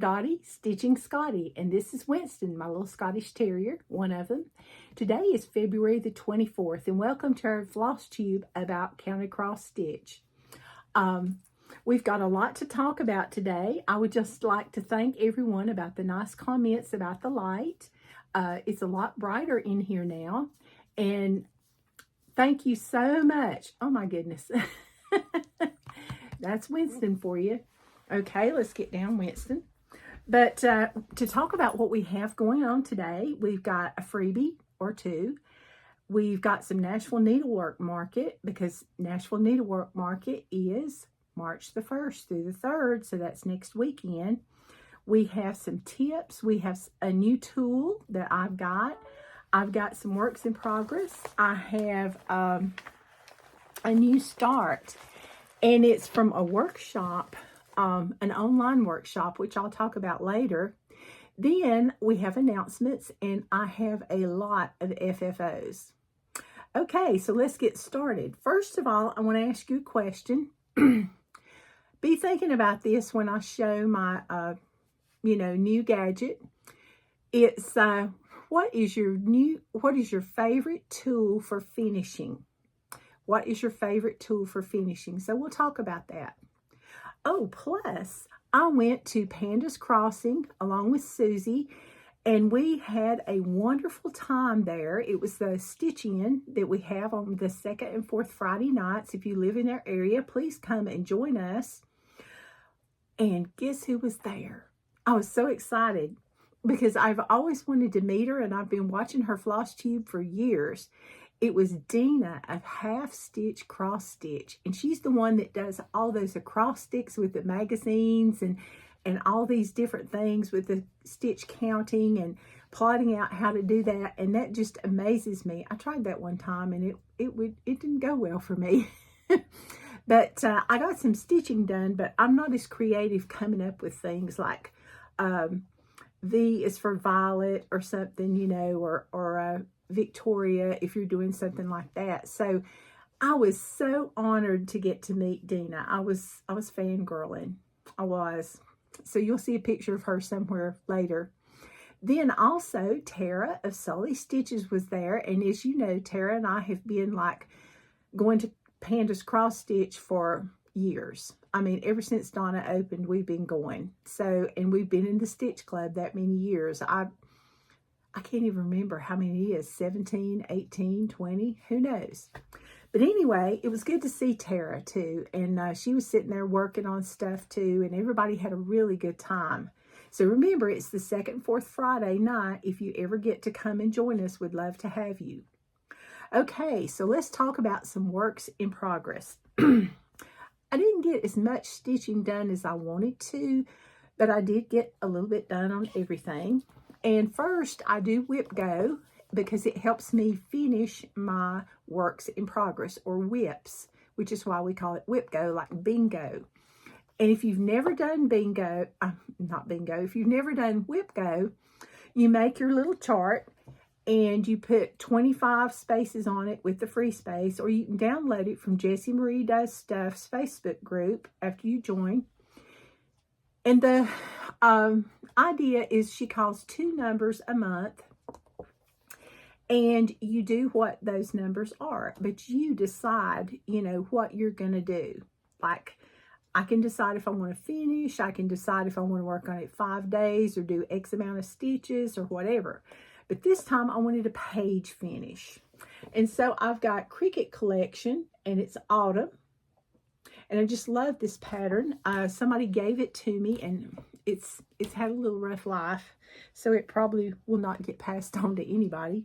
Dottie, Stitching Scotty, and this is Winston, my little Scottish Terrier, one of them. Today is February the 24th, and welcome to our Flosstube about counter cross stitch. We've got a lot to talk about today. I would just like to thank everyone about the nice comments about the light. It's a lot brighter in here now, and thank you so much. Oh my goodness. That's Winston for you. Okay, let's get down, Winston. But to talk about what we have going on today, we've got a freebie or two. We've got some Nashville Needlework Market, because Nashville Needlework Market is March the 1st through the 3rd, so that's next weekend. We have some tips. We have a new tool that I've got. I've got some works in progress. I have a new start, and it's from a workshop, an online workshop, which I'll talk about later. Then we have announcements, and I have a lot of FFOs. Okay, so let's get started. First of all, I want to ask you a question. Be thinking about this when I show my, new gadget. It's what is your favorite tool for finishing? What is your favorite tool for finishing? So we'll talk about that. Oh, plus I went to Panda's Crossing along with Susie, and we had a wonderful time there. It was the stitch-in that we have on the 2nd and 4th Friday nights. If you live in our area, please come and join us. And guess who was there? I was so excited because I've always wanted to meet her, and I've been watching her Flosstube for years. It was Dina of Half Stitch Cross Stitch, and she's the one that does all those acrostics with the magazines and all these different things with the stitch counting and plotting out how to do that, and that just amazes me. I tried that one time, and it didn't go well for me. But I got some stitching done, but I'm not as creative coming up with things like V is for Violet or something, or Victoria, if you're doing something like that. So I was so honored to get to meet Dina. I was fangirling. I was. So you'll see a picture of her somewhere later. Then also Tara of Sully Stitches was there. And as you know, Tara and I have been like going to Panda's Cross Stitch for years. I mean, ever since Donna opened, we've been going. So, and we've been in the Stitch Club that many years. I can't even remember how many it is, 17, 18, 20, who knows. But anyway, it was good to see Tara too. And she was sitting there working on stuff too. And everybody had a really good time. So remember, it's the 2nd and 4th Friday night. If you ever get to come and join us, we'd love to have you. Okay, so let's talk about some works in progress. I didn't get as much stitching done as I wanted to, but I did get a little bit done on everything. And first, I do whip go because it helps me finish my works in progress, or whips, which is why we call it whip go, like bingo. And if you've never done if you've never done whip go, you make your little chart and you put 25 spaces on it with the free space, or you can download it from Jessie Marie Does Stuff's Facebook group after you join. And the idea is she calls 2 numbers a month, and you do what those numbers are, but you decide, what you're going to do. Like, I can decide if I want to finish, I can decide if I want to work on it 5 days or do X amount of stitches or whatever. But this time I wanted a page finish. And so I've got Cricket Collection, and it's autumn. And I just love this pattern. Somebody gave it to me, and it's had a little rough life, so it probably will not get passed on to anybody.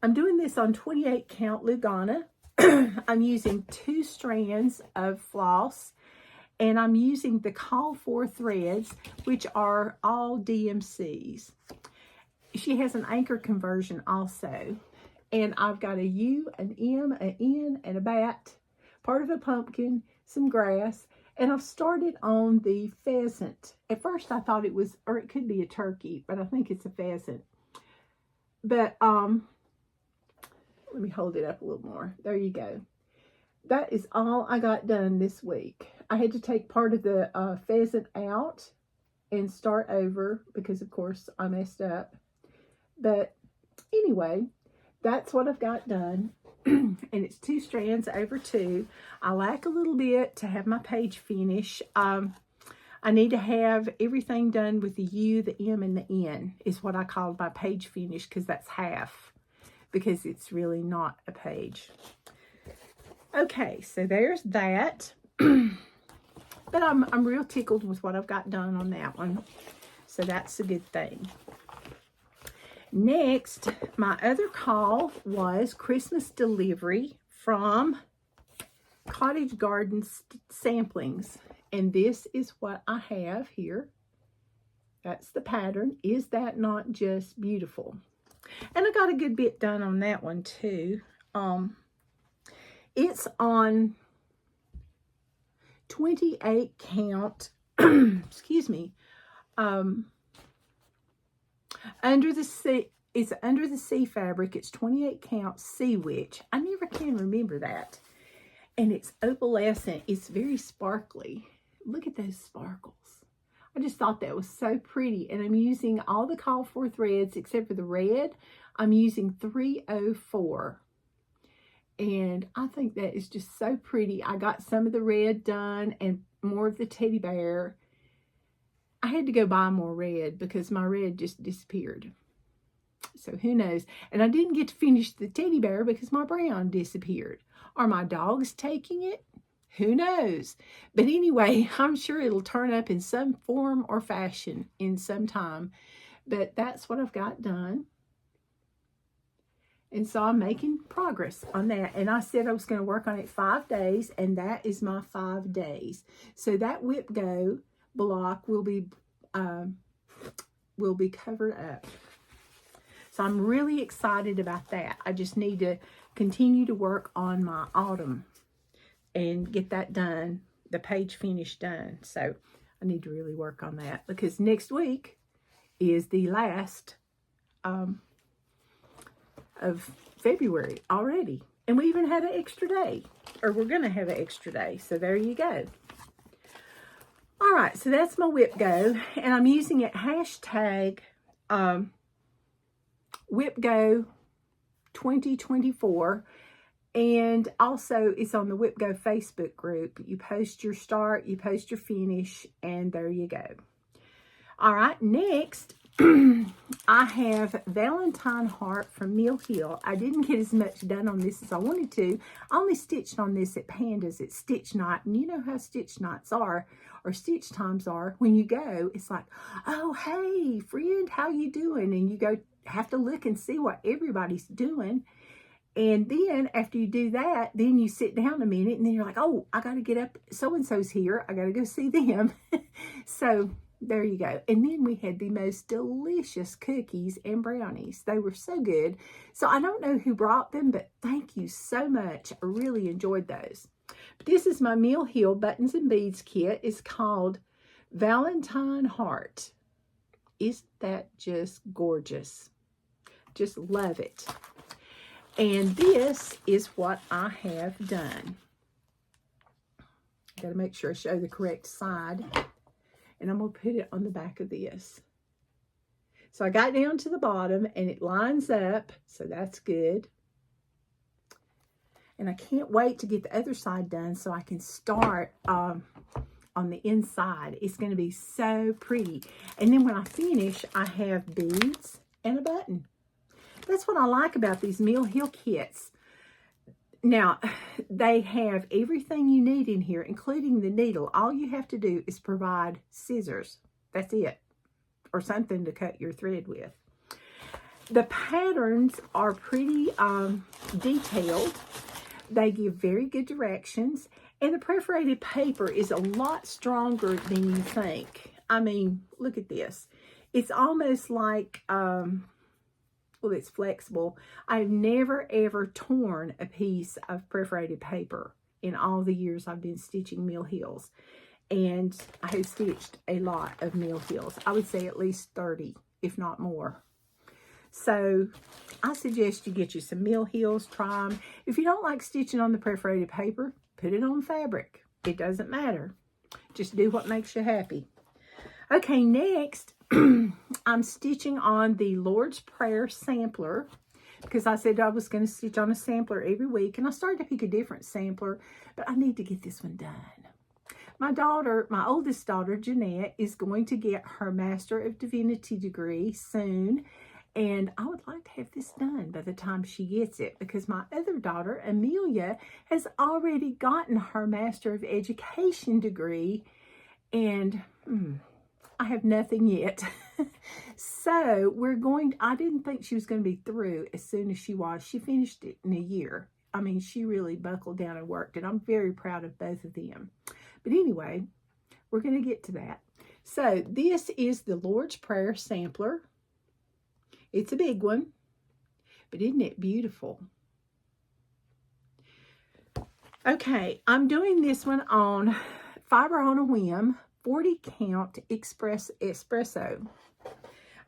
I'm doing this on 28 count Lugana. I'm using 2 strands of floss, and I'm using the call for threads, which are all DMCs. She has an anchor conversion also. And I've got a U, an M, an N, and a bat, part of a pumpkin, some grass, and I've started on the pheasant. At first I thought it was, or it could be a turkey, but I think it's a pheasant. But let me hold it up a little more. There you go. That is all I got done this week. I had to take part of the pheasant out and start over because, of course, I messed up. But anyway, that's what I've got done. And it's 2 strands over 2. I lack a little bit to have my page finish. I need to have everything done with the U, the M, and the N is what I called my page finish, because that's half, because it's really not a page. Okay, so there's that. But I'm real tickled with what I've got done on that one. So that's a good thing. Next, my other call was Christmas delivery from Cottage Garden Samplings. And this is what I have here. That's the pattern. Is that not just beautiful? And I got a good bit done on that one too. It's on 28 count, excuse me, under the sea. It's under the sea fabric. It's 28 count Sea Witch. I never can remember that. And it's opalescent. It's very sparkly. Look at those sparkles. I just thought that was so pretty. And I'm using all the call for threads except for the red. I'm using 304. And I think that is just so pretty. I got some of the red done and more of the teddy bear. I had to go buy more red because my red just disappeared. So who knows? And I didn't get to finish the teddy bear because my brown disappeared. Are my dogs taking it? Who knows? But anyway, I'm sure it'll turn up in some form or fashion in some time. But that's what I've got done. And so I'm making progress on that. And I said I was going to work on it 5 days, and that is my 5 days. So that whip go block will be covered up. So I'm really excited about that. I just need to continue to work on my autumn and get that done, the page finish done. So I need to really work on that because next week is the last of February already. And we even had an extra day, or we're going to have an extra day. So there you go. All right, so that's my whip go. And I'm using it hashtag whip go 2024. And also it's on the Whip Go Facebook group. You post your start, you post your finish, and there you go. All right, next, I have Valentine Heart from Mill Hill. I didn't get as much done on this as I wanted to. I only stitched on this at Panda's at Stitch Night. And you know how stitch nights are, or stitch times are. When you go, it's like, oh, hey, friend, how you doing? And you go have to look and see what everybody's doing. And then after you do that, then you sit down a minute and then you're like, oh, I got to get up. So-and-so's here. I got to go see them. So there you go. And then we had the most delicious cookies and brownies. They were so good. So I don't know who brought them, but thank you so much. I really enjoyed those. But this is my Mill Hill Buttons and Beads kit. It's called Valentine Heart. Isn't that just gorgeous? Just love it. And this is what I have done. Got to make sure I show the correct side. And I'm going to put it on the back of this. So I got down to the bottom and it lines up. So that's good. And I can't wait to get the other side done so I can start on the inside. It's going to be so pretty. And then when I finish, I have beads and a button. That's what I like about these Mill Hill kits. Now, they have everything you need in here, including the needle. All you have to do is provide scissors. That's it. Or something to cut your thread with. The patterns are pretty detailed. They give very good directions. And the perforated paper is a lot stronger than you think. I mean, look at this. It's almost like... well, it's flexible. I've never ever torn a piece of perforated paper in all the years I've been stitching Mill Hills. And I have stitched a lot of Mill Hills. I would say at least 30, if not more. So I suggest you get you some Mill Hills, try them. If you don't like stitching on the perforated paper, put it on fabric. It doesn't matter. Just do what makes you happy. Okay, next, I'm stitching on the Lord's Prayer sampler because I said I was going to stitch on a sampler every week, and I started to pick a different sampler, but I need to get this one done. My daughter, my oldest daughter, Jeanette, is going to get her Master of Divinity degree soon, and I would like to have this done by the time she gets it because my other daughter, Amelia, has already gotten her Master of Education degree, and I have nothing yet. So I didn't think she was going to be through as soon as she was. She finished it in a year. I mean, she really buckled down and worked, and I'm very proud of both of them. But anyway, we're going to get to that. So this is the Lord's Prayer sampler. It's a big one, but isn't it beautiful? Okay, I'm doing this one on Fiber on a Whim 40 count espresso.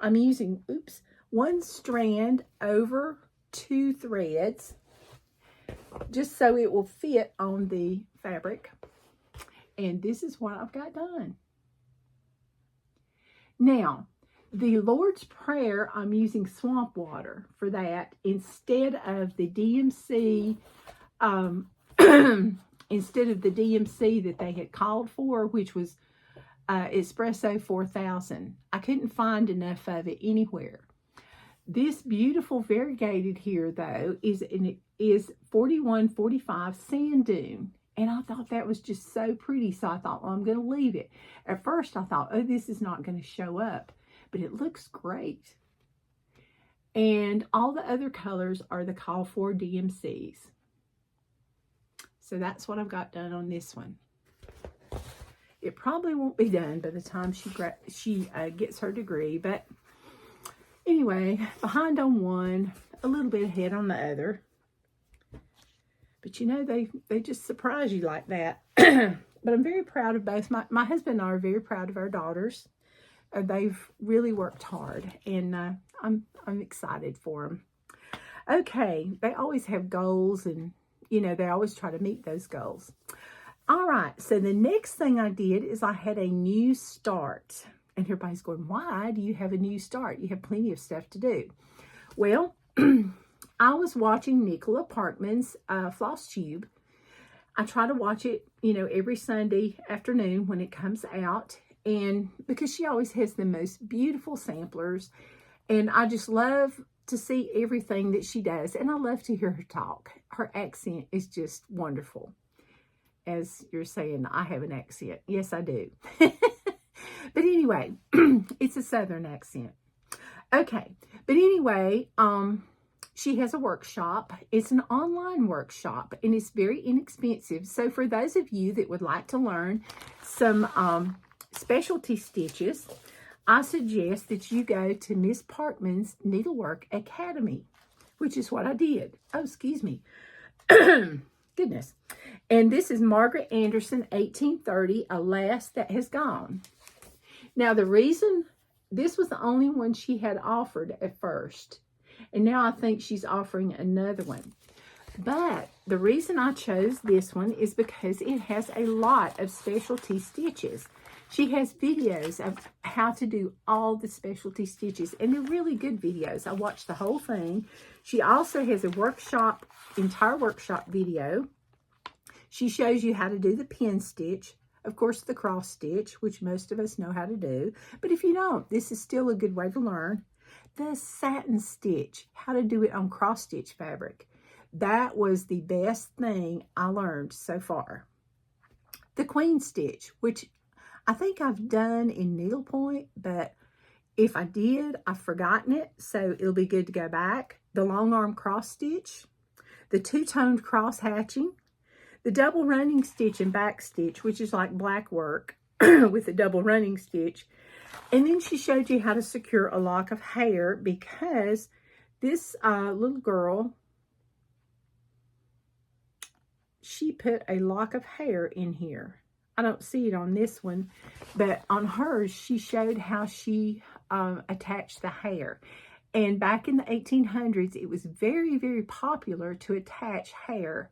I'm using, one strand over 2 threads, just so it will fit on the fabric. And this is what I've got done. Now, the Lord's Prayer, I'm using swamp water for that instead of the DMC, instead of the DMC that they had called for, which was Espresso 4000. I couldn't find enough of it anywhere. This beautiful variegated here, though, is 4145 Sand Dune. And I thought that was just so pretty, so I thought, well, I'm going to leave it. At first, I thought, oh, this is not going to show up. But it looks great. And all the other colors are the call for DMCs. So that's what I've got done on this one. It probably won't be done by the time she gets her degree. But anyway, behind on one, a little bit ahead on the other. But you know, they just surprise you like that. But I'm very proud of both. My husband and I are very proud of our daughters. They've really worked hard, and I'm excited for them. Okay, they always have goals, and you know, they always try to meet those goals. All right, so the next thing I did is I had a new start. And everybody's going, why do you have a new start? You have plenty of stuff to do. Well, I was watching Nicola Parkman's Flosstube. I try to watch it, you know, every Sunday afternoon when it comes out. And because she always has the most beautiful samplers. And I just love to see everything that she does. And I love to hear her talk. Her accent is just wonderful. As you're saying, I have an accent. Yes, I do. But anyway, it's a Southern accent. Okay. But anyway, she has a workshop. It's an online workshop, and it's very inexpensive. So for those of you that would like to learn some specialty stitches, I suggest that you go to Miss Parkman's Needlework Academy, which is what I did. Oh, excuse me. Goodness. And this is Margaret Anderson, 1830, Alas That Has Gone. Now, the reason, this was the only one she had offered at first. And now I think she's offering another one. But the reason I chose this one is because it has a lot of specialty stitches. She has videos of how to do all the specialty stitches, and they're really good videos. I watched the whole thing. She also has a workshop, entire workshop video. She shows you how to do the pin stitch, of course, the cross stitch, which most of us know how to do. But if you don't, this is still a good way to learn. The satin stitch, how to do it on cross stitch fabric. That was the best thing I learned so far. The queen stitch, which I think I've done in needlepoint, but if I did, I've forgotten it, so it'll be good to go back. The long arm cross stitch, the two-toned cross hatching, the double running stitch and back stitch, which is like black work with a double running stitch. And then she showed you how to secure a lock of hair, because this little girl, she put a lock of hair in here. I don't see it on this one, but on hers, she showed how she attached the hair. And back in the 1800s, it was very, very popular to attach hair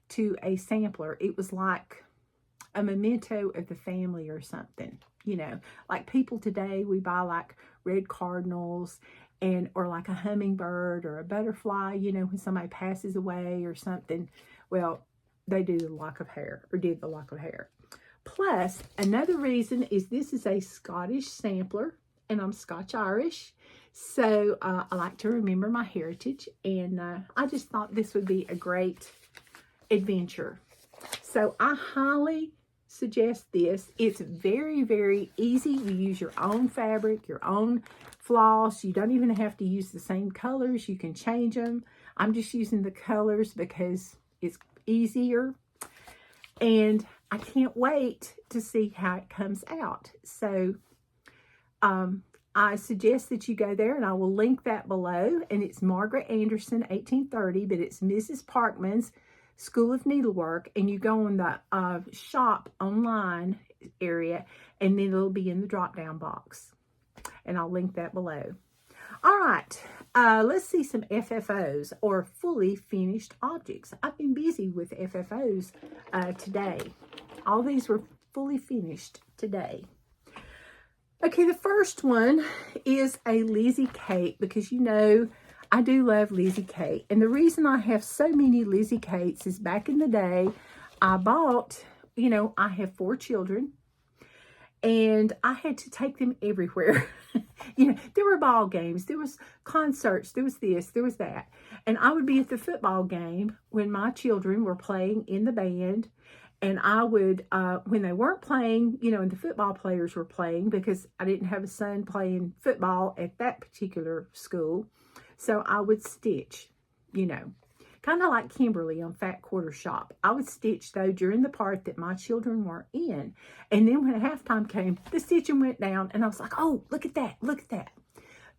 to a sampler. It was like a memento of the family or something, you know, like people today, we buy like red cardinals or like a hummingbird or a butterfly, you know, when somebody passes away or something. Well, they do the lock of hair, or did the lock of hair. Plus, another reason is this is a Scottish sampler, and I'm Scotch-Irish. So I like to remember my heritage, and I just thought this would be a great adventure. So I highly suggest this. It's very, very easy. You use your own fabric, your own floss. You don't even have to use the same colors. You can change them. I'm just using the colors because it's easier. And I can't wait to see how it comes out. So I suggest that you go there, and I will link that below. And it's Margaret Anderson, 1830, but it's Mrs. Parkman's School of Needlework. And you go on the shop online area, and then it'll be in the drop-down box. And I'll link that below. All right, let's see some FFOs, or fully finished objects. I've been busy with FFOs today. All these were fully finished today. Okay, the first one is a Lizzie Kate, because you know I do love Lizzie Kate. And the reason I have so many Lizzie Kates is back in the day, I bought, you know, I have 4 children, and I had to take them everywhere. You know, there were ball games, there was concerts, there was this, there was that. And I would be at the football game when my children were playing in the band. And I would, when they weren't playing, you know, and the football players were playing, because I didn't have a son playing football at that particular school. So I would stitch, you know, kind of like Kimberly on Fat Quarter Shop. I would stitch, though, during the part that my children weren't in. And then when halftime came, the stitching went down, and I was like, oh, look at that, look at that.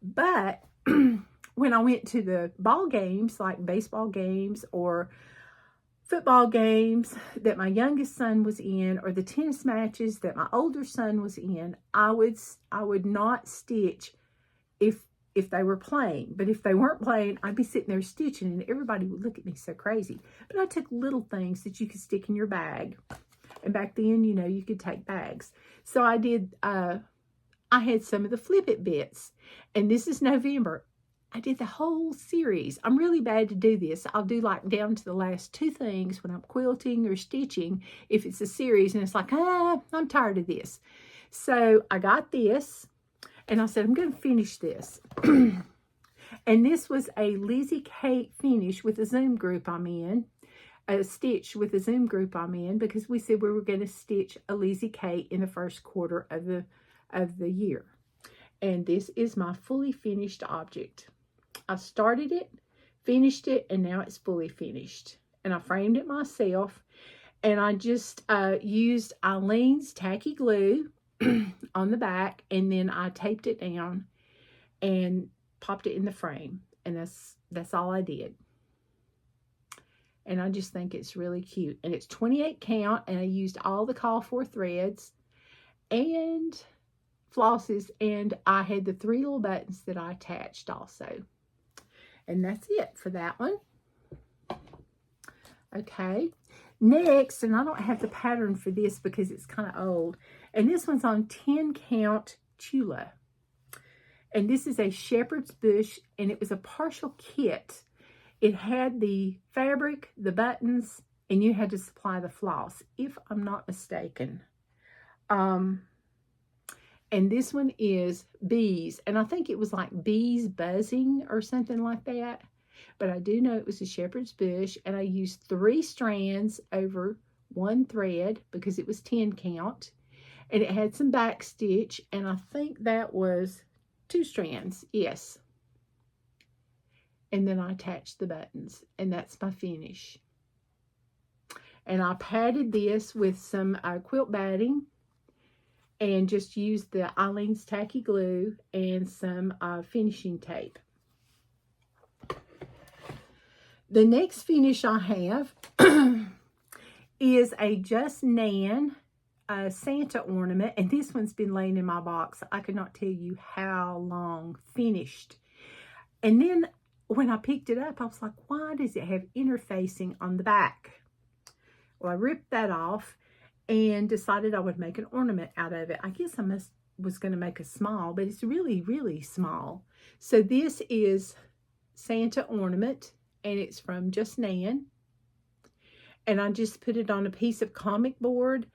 But when I went to the ball games, like baseball games or football games that my youngest son was in, or the tennis matches that my older son was in, I would not stitch if they were playing. But if they weren't playing, I'd be sitting there stitching, and everybody would look at me so crazy. But I took little things that you could stick in your bag. And back then, you know, you could take bags. So I did, I had some of the Flip It bits. And this is November. I did the whole series. I'm really bad to do this. I'll do like down to the last 2 things when I'm quilting or stitching, if it's a series, and it's like, I'm tired of this. So I got this, and I said, I'm going to finish this. And this was a Lizzie Kate finish with a Zoom group I'm in, a stitch with a Zoom group I'm in, because we said we were going to stitch a Lizzie Kate in the first quarter of the year. And this is my fully finished object. I started it, finished it, and now it's fully finished. And I framed it myself, and I just used Eileen's tacky glue on the back, and then I taped it down and popped it in the frame, and that's all I did. And I just think it's really cute, and it's 28 count, and I used all the call for threads and flosses, and I had the 3 little buttons that I attached also. And that's it for that one. Okay, next, and I don't have the pattern for this because it's kind of old, and this one's on 10 count Tula. And this is a shepherd's bush, and it was a partial kit. It had the fabric, the buttons, and you had to supply the floss, if I'm not mistaken. And this one is bees, and I think it was like bees buzzing or something like that. But I do know it was a shepherd's bush, and I used 3 strands over 1 thread because it was 10 count. And it had some back stitch, and I think that was 2 strands, yes. And then I attached the buttons, and that's my finish. And I padded this with some quilt batting, and just used the Eileen's tacky glue and some finishing tape. The next finish I have is a Just Nan Santa ornament, and this one's been laying in my box. I could not tell you how long finished. And then when I picked it up, I was like, why does it have interfacing on the back? Well, I ripped that off, and decided I would make an ornament out of it. I guess I was going to make a small, but it's really, really small. So this is Santa ornament, and it's from Just Nan. And I just put it on a piece of comic board,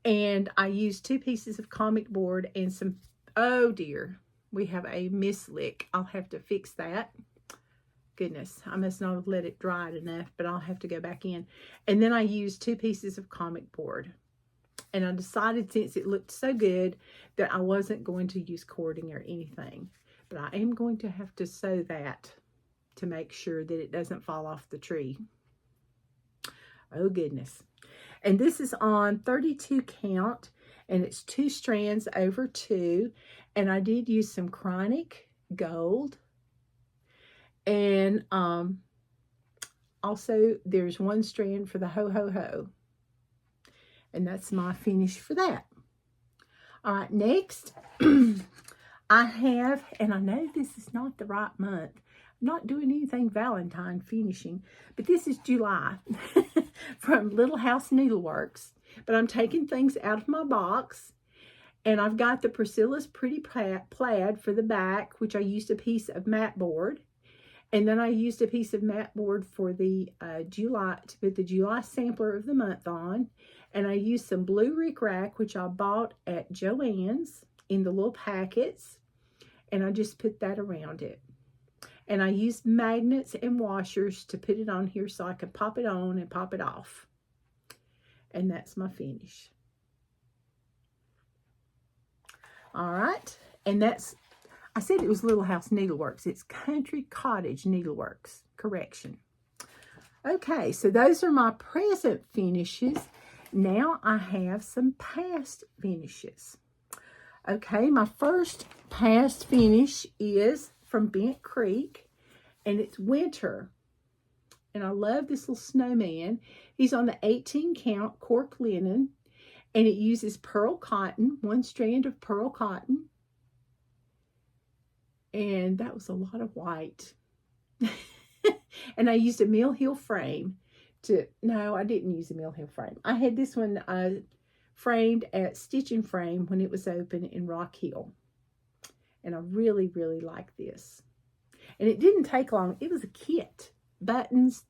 and I used 2 pieces of comic board and some, oh dear, we have a mislick. I'll have to fix that. Goodness, I must not have let it dry enough, but I'll have to go back in. And then I used 2 pieces of comic board. And I decided, since it looked so good, that I wasn't going to use cording or anything. But I am going to have to sew that to make sure that it doesn't fall off the tree. Oh goodness. And this is on 32 count, and it's 2 strands over 2. And I did use some chronic gold. And also there's 1 strand for the ho ho ho. And that's my finish for that. All right, next I have, and I know this is not the right month, I'm not doing anything Valentine finishing, but this is July from Little House Needleworks. But I'm taking things out of my box, and I've got the Priscilla's Pretty Plaid for the back, which I used a piece of mat board. And then I used a piece of mat board for the July, to put the July sampler of the month on. And I used some blue rickrack, which I bought at Joann's in the little packets. And I just put that around it. And I used magnets and washers to put it on here so I could pop it on and pop it off. And that's my finish. All right. And that's, I said it was Little House Needleworks. It's Cottage Needleworks. Correction. Okay, so those are my present finishes. Now I have some past finishes. Okay, my first past finish is from Bent Creek, and it's winter. And I love this little snowman. He's on the 18 count cork linen, and it uses pearl cotton, 1 strand of pearl cotton. And that was a lot of white. And I used a mill heel frame to, no, I didn't use a mill heel frame. I had this one framed at Stitch and Frame when it was open in Rock Hill. And I really, really like this. And it didn't take long. It was a kit. Buttons,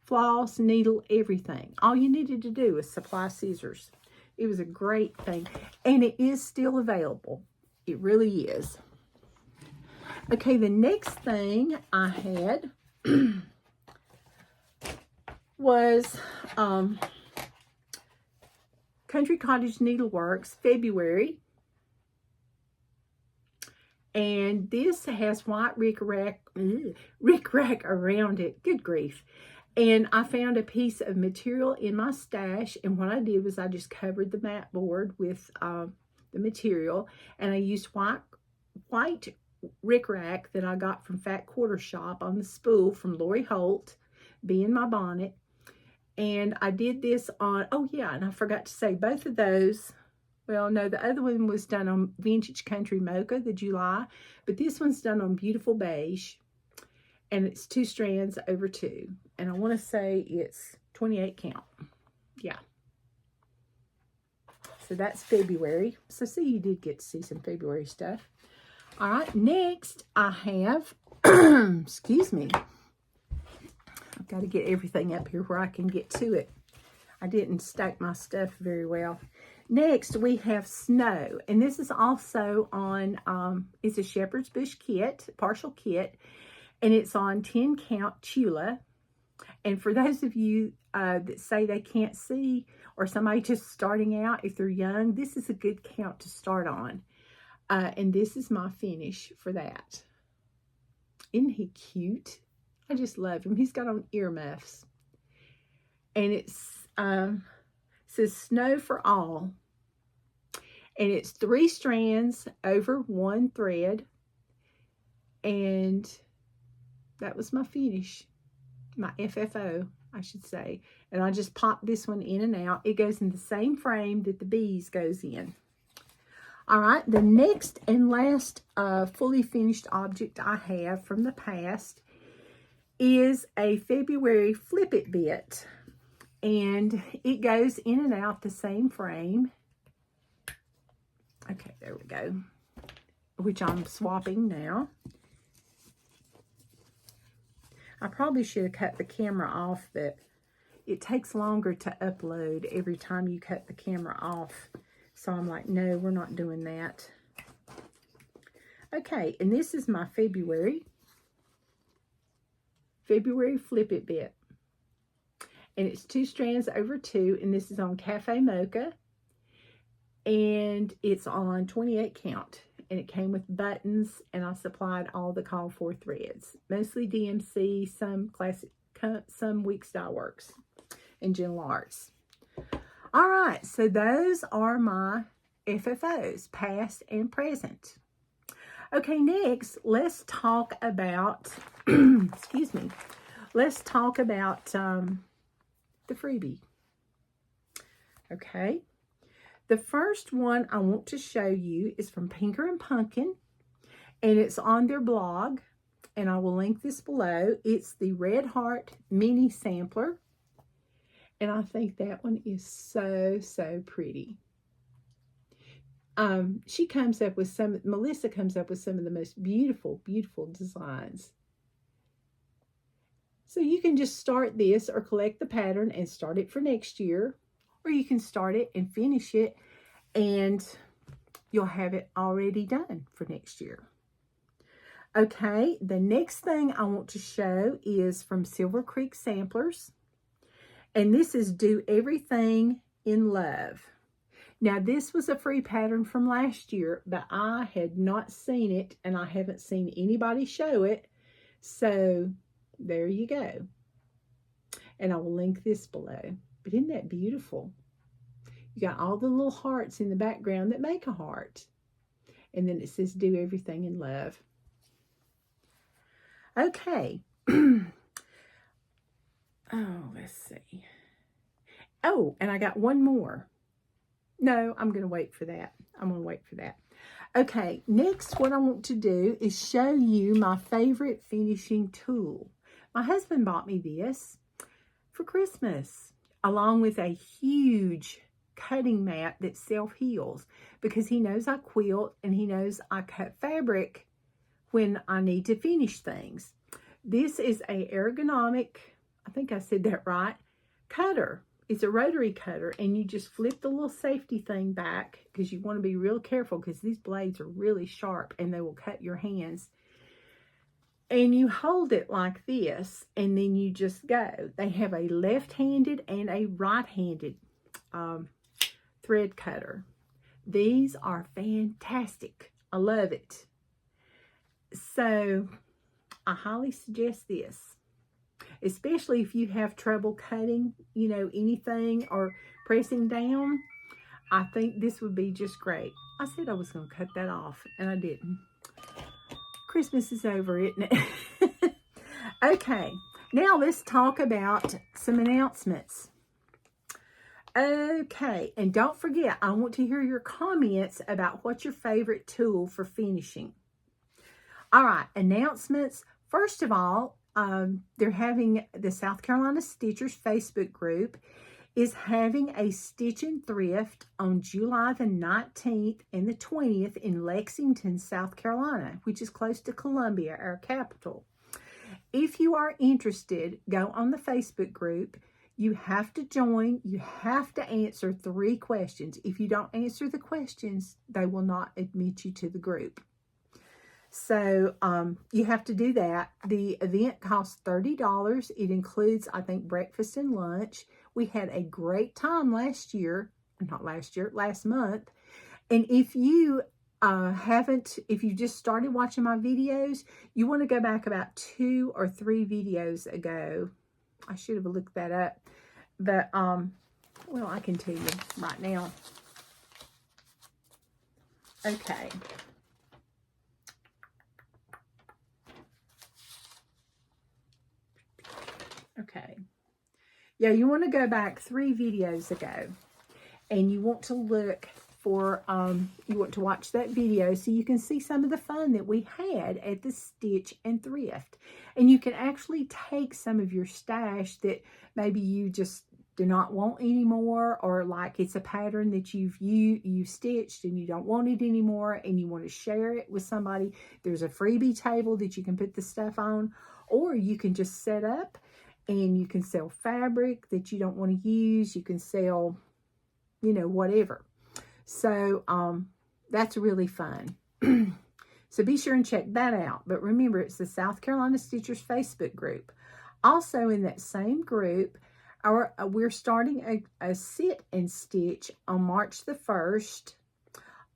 floss, needle, everything. All you needed to do was supply scissors. It was a great thing. And it is still available. It really is. Okay, the next thing I had was Country Cottage Needleworks February. And this has white rickrack around it. Good grief. And I found a piece of material in my stash. And what I did was I just covered the mat board with the material. And I used white rickrack that I got from Fat Quarter Shop on the spool from Lori Holt, being my bonnet. And I did this on, oh yeah, and I forgot to say both of those. Well, no, the other one was done on Vintage Country Mocha, the July, but this one's done on Beautiful Beige, and it's 2 strands over 2. And I want to say it's 28 count. Yeah. So that's February. So see, you did get to see some February stuff. All right, next I have, excuse me, I've got to get everything up here where I can get to it. I didn't stack my stuff very well. Next, we have Snow, and this is also on, it's a Shepherd's Bush kit, partial kit, and it's on 10 count Tula. And for those of you that say they can't see, or somebody just starting out, if they're young, this is a good count to start on. And this is my finish for that. Isn't he cute? I just love him. He's got on earmuffs. And it's says Snow for All. And it's 3 strands over 1 thread. And that was my finish. My FFO, I should say. And I just popped this one in and out. It goes in the same frame that the bees goes in. All right, the next and last fully finished object I have from the past is a February Flip It Bit. And it goes in and out the same frame. Okay, there we go. Which I'm swapping now. I probably should have cut the camera off, but it takes longer to upload every time you cut the camera off. So I'm like, no, we're not doing that. Okay, and this is my February Flip It Bit. And it's 2 strands over 2, and this is on Cafe Mocha. And it's on 28 count. And it came with buttons, and I supplied all the call for threads. Mostly DMC, some classic, some Week Style Works, and Gentle Arts. All right, so those are my FFOs, past and present. Okay, next, let's talk about, excuse me, let's talk about the freebie. Okay. The first one I want to show you is from Pinker and Punkin, and it's on their blog, and I will link this below. It's the Red Heart Mini Sampler, and I think that one is so, so pretty. Melissa comes up with some of the most beautiful, beautiful designs. So you can just start this or collect the pattern and start it for next year. Or you can start it and finish it, and you'll have it already done for next year. Okay, the next thing I want to show is from Silver Creek Samplers. And this is Do Everything in Love. Now, this was a free pattern from last year, but I had not seen it, and I haven't seen anybody show it. So, there you go. And I will link this below. But isn't that beautiful? You got all the little hearts in the background that make a heart. And then it says, Do Everything in Love. Okay. Oh, let's see. Oh, and I got one more. No, I'm going to wait for that. Okay, next what I want to do is show you my favorite finishing tool. My husband bought me this for Christmas, along with a huge cutting mat that self-heals, because he knows I quilt and he knows I cut fabric when I need to finish things. This is a ergonomic, I think I said that right, cutter. It's a rotary cutter, and you just flip the little safety thing back, because you want to be real careful, because these blades are really sharp and they will cut your hands. And you hold it like this, and then you just go. They have a left-handed and a right-handed thread cutter. These are fantastic. I love it. So I highly suggest this, especially if you have trouble cutting, you know, anything or pressing down. I think this would be just great. I said I was going to cut that off, and I didn't. Christmas is over, isn't it? Okay, now let's talk about some announcements. Okay, and don't forget, I want to hear your comments about what's your favorite tool for finishing. All right, announcements. First of all, they're having the South Carolina Stitchers Facebook group is having a Stitch and Thrift on July the 19th and the 20th in Lexington, South Carolina, which is close to Columbia, our capital. If you are interested, go on the Facebook group. You have to join. You have to answer 3 questions. If you don't answer the questions, they will not admit you to the group. So you have to do that. The event costs $30. It includes, I think, breakfast and lunch. We had a great time last month. And if you if you just started watching my videos, you want to go back about 2 or 3 videos ago. I should have looked that up. But, well, I can tell you right now. Okay. Okay. Yeah, you want to go back 3 videos ago, and you want to look for, you want to watch that video so you can see some of the fun that we had at the Stitch and Thrift. And you can actually take some of your stash that maybe you just do not want anymore, or like it's a pattern that you stitched and you don't want it anymore and you want to share it with somebody, there's a freebie table that you can put the stuff on, or you can just set up and you can sell fabric that you don't want to use. You can sell, you know, whatever. So that's really fun. So be sure and check that out. But remember, it's the South Carolina Stitchers Facebook group. Also in that same group, we're starting a sit and stitch on March the 1st.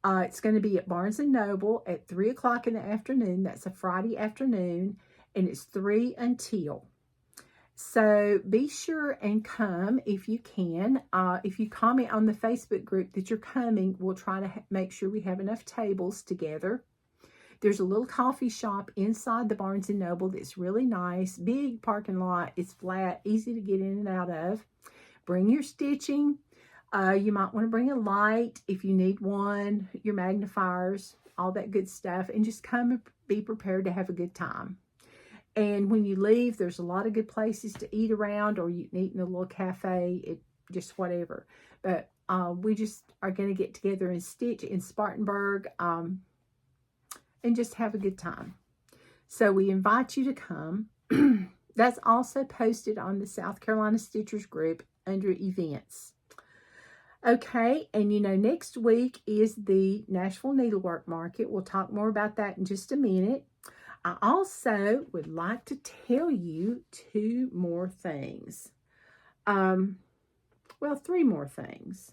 It's going to be at Barnes & Noble at 3 o'clock in the afternoon. That's a Friday afternoon, and it's 3 until. So be sure and come if you can. If you comment on the Facebook group that you're coming, we'll try to make sure we have enough tables together. There's a little coffee shop inside the Barnes & Noble that's really nice. Big parking lot. It's flat, easy to get in and out of. Bring your stitching. You might want to bring a light if you need one, your magnifiers, all that good stuff. And just come and be prepared to have a good time. And when you leave, there's a lot of good places to eat around, or you can eat in a little cafe, just whatever. But we just are going to get together and stitch in Spartanburg, and just have a good time. So we invite you to come. That's also posted on the South Carolina Stitchers group under events. Okay, and you know, next week is the Nashville Needlework Market. We'll talk more about that in just a minute. I also would like to tell you 2 more things. Well, 3 more things.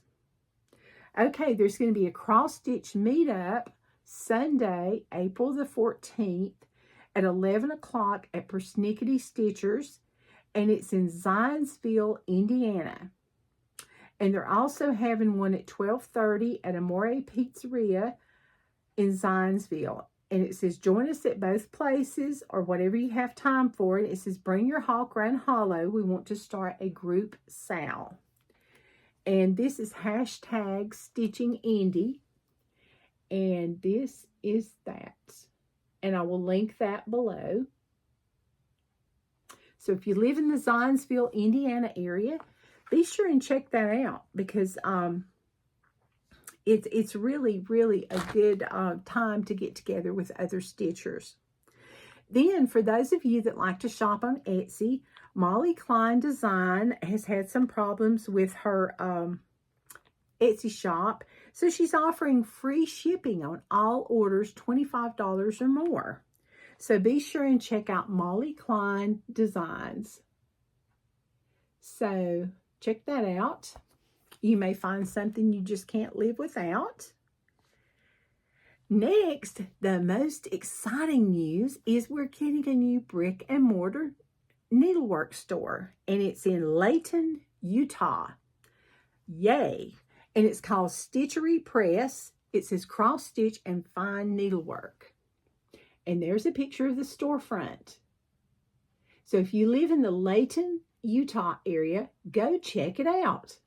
Okay, there's going to be a cross-stitch meetup Sunday, April the 14th at 11 o'clock at Persnickety Stitchers, and it's in Zionsville, Indiana. And they're also having one at 12:30 at Amore Pizzeria in Zionsville. And it says, join us at both places or whatever you have time for. And it says, bring your hawk round hollow. We want to start a group sale. And this is hashtag Stitching Indy. And this is that. And I will link that below. So if you live in the Zionsville, Indiana area, be sure and check that out, because it's really, really a good time to get together with other stitchers. Then, for those of you that like to shop on Etsy, Molly Klein Design has had some problems with her Etsy shop. So she's offering free shipping on all orders $25 or more. So be sure and check out Molly Klein Designs. So check that out. You may find something you just can't live without. Next, the most exciting news is we're getting a new brick and mortar needlework store, and it's in Layton, Utah. Yay! And it's called Stitchery Press. It says cross stitch and fine needlework. And there's a picture of the storefront. So if you live in the Layton, Utah area, go check it out.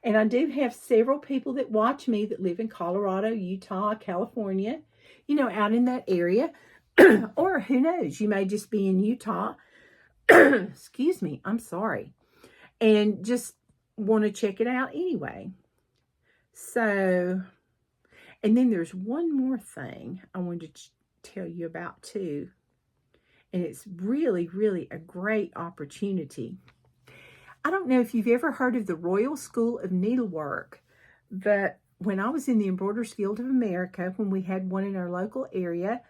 And I do have several people that watch me that live in Colorado, Utah, California, you know, out in that area. Or who knows, you may just be in Utah. Excuse me, I'm sorry. And just want to check it out anyway. So, and then there's one more thing I wanted to tell you about too. And it's really, really a great opportunity. I don't know if you've ever heard of the Royal School of Needlework, but when I was in the Embroiderers Guild of America, when we had one in our local area,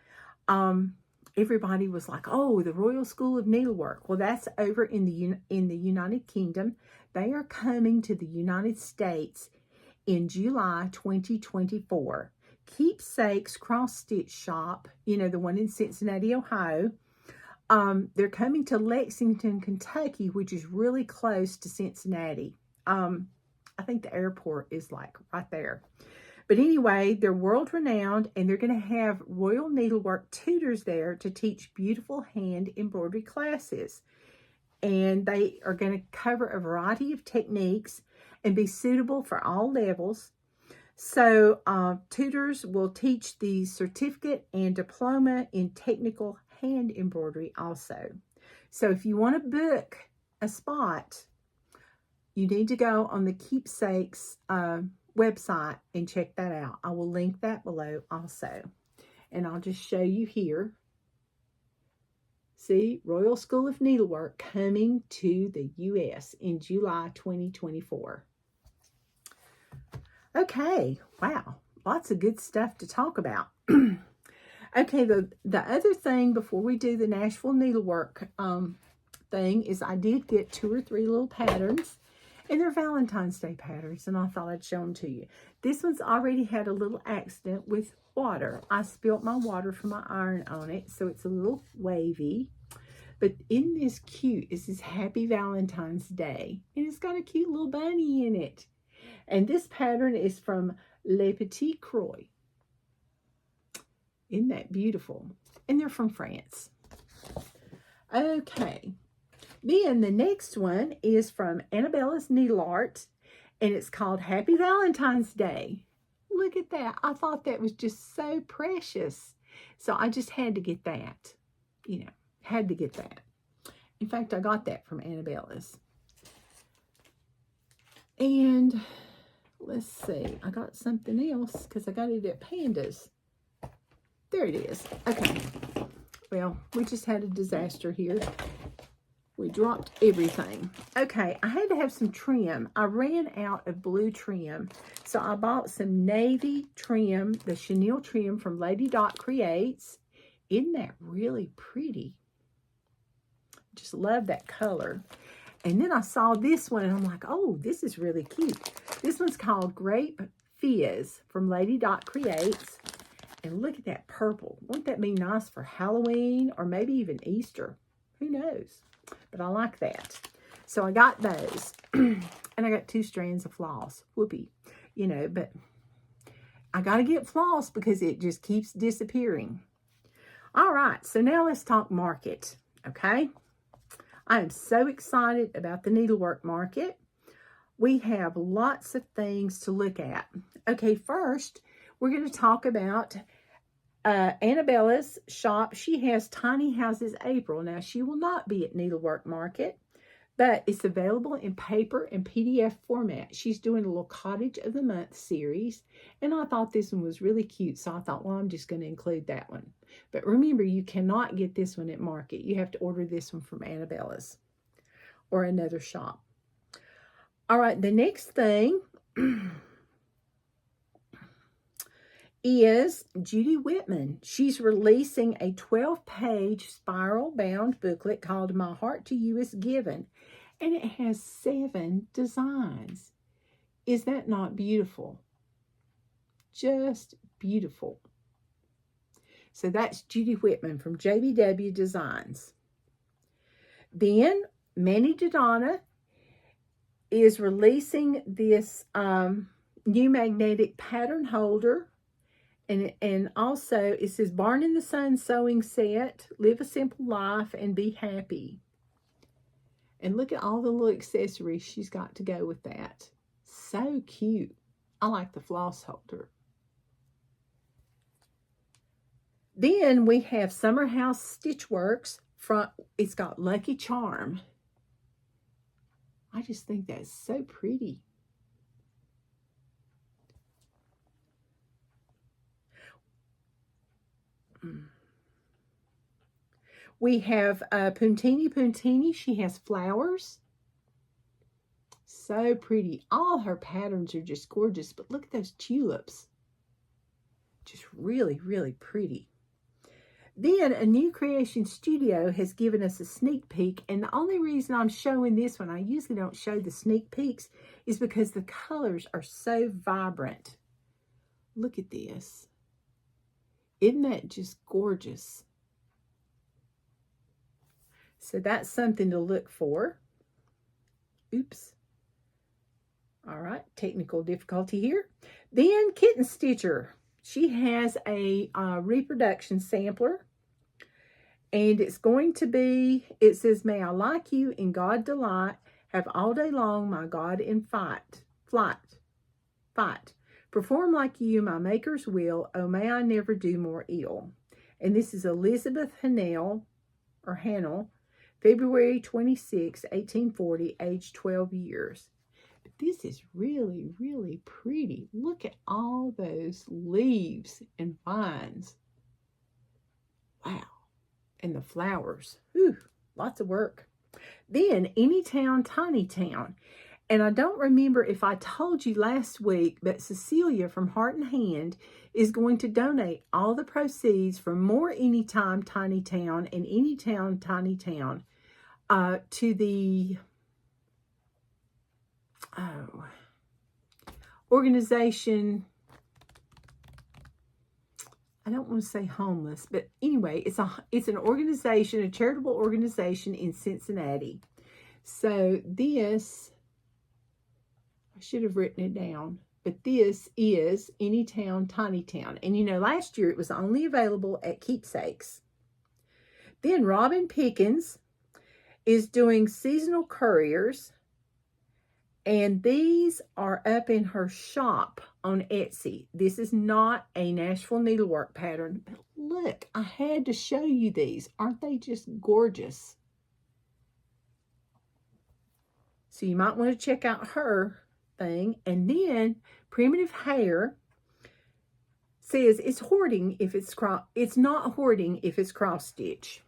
everybody was like, oh, the Royal School of Needlework. Well, that's over in the United Kingdom. They are coming to the United States in July 2024. Keepsakes Cross Stitch Shop, you know, the one in Cincinnati, Ohio. They're coming to Lexington, Kentucky, which is really close to Cincinnati. I think the airport is like right there. But anyway, they're world renowned, and they're going to have Royal Needlework tutors there to teach beautiful hand embroidery classes. And they are going to cover a variety of techniques and be suitable for all levels. So tutors will teach the certificate and diploma in technical hand embroidery also. So if you want to book a spot, you need to go on the Keepsakes website and check that out. I will link that below also. And I'll just show you here. See, Royal School of Needlework coming to the U.S. in July 2024. Okay, wow, lots of good stuff to talk about. Okay, the other thing before we do the Nashville Needlework thing is I did get 2 or 3 little patterns, and they're Valentine's Day patterns, and I thought I'd show them to you. This one's already had a little accident with water. I spilt my water from my iron on it, so it's a little wavy. But isn't this cute? This is Happy Valentine's Day, and it's got a cute little bunny in it. And this pattern is from Le Petit Croix. Isn't that beautiful? And they're from France. Okay. Then the next one is from Annabella's Needle Art, and it's called Happy Valentine's Day. Look at that. I thought that was just so precious. So I just had to get that. You know, had to get that. In fact, I got that from Annabella's. And let's see. I got something else because I got it at Panda's. There it is. Okay. Well, we just had a disaster here. We dropped everything. Okay, I had to have some trim. I ran out of blue trim, so I bought some navy trim, the chenille trim from Lady Dot Creates. Isn't that really pretty? Just love that color. And then I saw this one, and I'm like, oh, this is really cute. This one's called Grape Fizz from Lady Dot Creates. And look at that purple. Wouldn't that be nice for Halloween or maybe even Easter? Who knows? But I like that. So I got those. And I got 2 strands of floss. Whoopee. You know, but I got to get floss because it just keeps disappearing. All right. So now let's talk market. Okay. I am so excited about the needlework market. We have lots of things to look at. Okay. First, we're going to talk about Annabella's shop. She has Tiny Houses April. Now, she will not be at Needlework Market, but it's available in paper and PDF format. She's doing a little Cottage of the Month series, and I thought this one was really cute, so I thought, well, I'm just going to include that one. But remember, you cannot get this one at Market. You have to order this one from Annabella's or another shop. All right, the next thing is Judy Whitman. She's releasing a 12-page spiral-bound booklet called My Heart to You is Given, and it has 7 designs. Is that not beautiful? Just beautiful. So that's Judy Whitman from JBW Designs. Then Manny Dodonna is releasing this new magnetic pattern holder. And also, it says, Barn in the Sun sewing set, live a simple life, and be happy. And look at all the little accessories she's got to go with that. So cute. I like the floss holder. Then we have Summer House Stitchworks. It's got Lucky Charm. I just think that's so pretty. We have Puntini. She has flowers. So pretty. All her patterns are just gorgeous, but look at those tulips. Just really, really pretty. Then a New Creation Studio has given us a sneak peek, and the only reason I'm showing this one, I usually don't show the sneak peeks, is because the colors are so vibrant. Look at this. Isn't that just gorgeous? So that's something to look for. Oops. All right, technical difficulty here. Then Kitten Stitcher. She has a reproduction sampler. And it's going to be, it says, may I like you in God delight, have all day long my God in fight. Perform like you, my maker's will, oh may I never do more ill. And this is Elizabeth Hannell, February 26, 1840, age 12 years. this is really, really pretty. Look at all those leaves and vines. Wow. And the flowers. Whew, lots of work. Then Anytown, Tiny Town. And I don't remember if I told you last week, but Cecilia from Heart and Hand is going to donate all the proceeds from More Anytime Tiny Town and Anytown Tiny Town to the organization. I don't want to say homeless, but anyway, it's an organization, a charitable organization in Cincinnati. So this, I should have written it down, but this is Anytown, Tiny Town. And you know, last year it was only available at Keepsakes. Then Robin Pickens is doing seasonal couriers, and these are up in her shop on Etsy. This is not a Nashville Needlework pattern, but look, I had to show you these. Aren't they just gorgeous? So you might want to check out her thing. And then Primitive Hair says it's hoarding if it's not hoarding if it's cross stitch.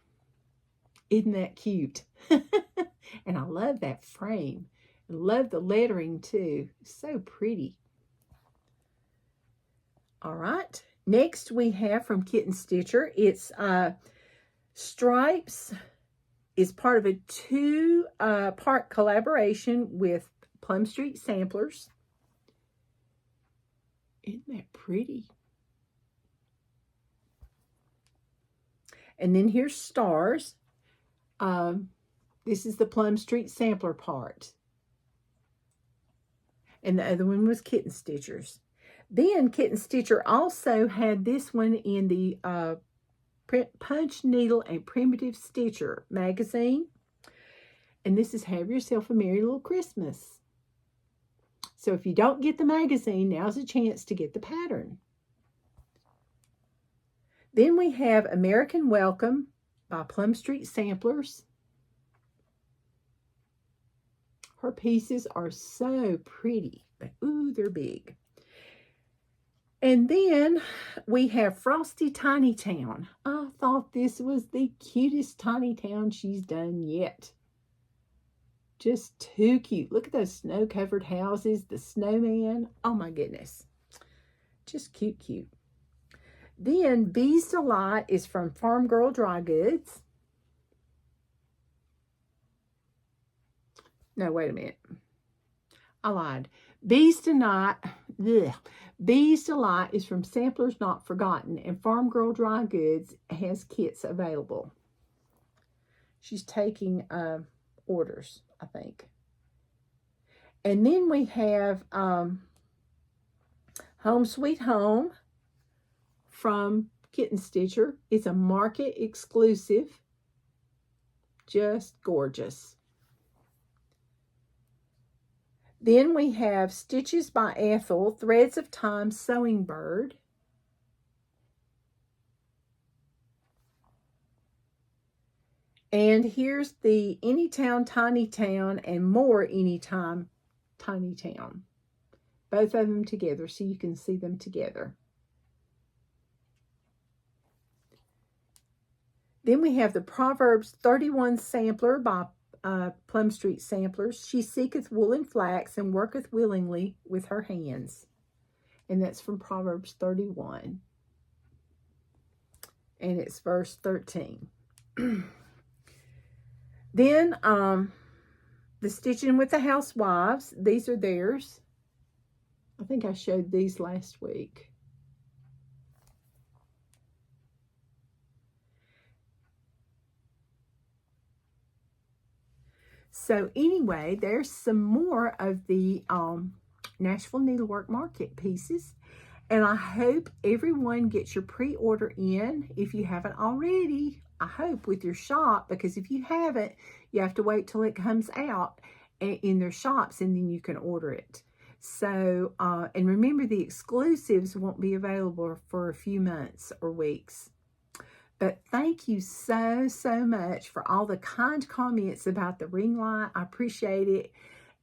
Isn't that cute? And I love that frame. I love the lettering too. So pretty. All right. Next we have from Kitten Stitcher. It's Stripes is part of a two-part collaboration with Plum Street Samplers. Isn't that pretty? And then here's Stars. This is the Plum Street Sampler part. And the other one was Kitten Stitchers. Then Kitten Stitcher also had this one in the Punch, Needle, and Primitive Stitcher magazine. And this is Have Yourself a Merry Little Christmas. So if you don't get the magazine, now's a chance to get the pattern. Then we have American Welcome by Plum Street Samplers. Her pieces are so pretty, but ooh, they're big. And then we have Frosty Tiny Town. I thought this was the cutest Tiny Town she's done yet. Just too cute. Look at those snow-covered houses, the snowman. Oh my goodness. Just cute, cute. Then Bee's Delight is from Farm Girl Dry Goods. No, wait a minute. I lied. Bee's Delight is from Samplers Not Forgotten, and Farm Girl Dry Goods has kits available. She's taking orders, I think. And then we have Home Sweet Home from Kitten Stitcher. It's a market exclusive. Just gorgeous. Then we have Stitches by Ethel, Threads of Time Sewing Bird. And here's the Anytown, Tiny Town, and More Anytime, Tiny Town. Both of them together so you can see them together. Then we have the Proverbs 31 Sampler by Plum Street Samplers. She seeketh wool and flax and worketh willingly with her hands. And that's from Proverbs 31. And it's verse 13. Then the Stitching with the Housewives. These are theirs. I think I showed these last week. So anyway, there's some more of the Nashville Needlework Market pieces. And I hope everyone gets your pre-order in if you haven't already. I hope with your shop, because if you haven't, you have to wait till it comes out in their shops and then you can order it. So, and remember, the exclusives won't be available for a few months or weeks. But thank you so, so much for all the kind comments about the ring light. I appreciate it.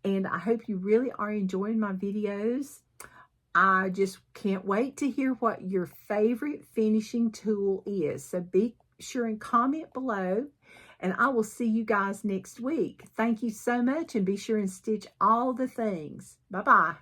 And I hope you really are enjoying my videos. I just can't wait to hear what your favorite finishing tool is. So be sure and comment below, and I will see you guys next week. Thank you so much, and be sure and stitch all the things. Bye-bye.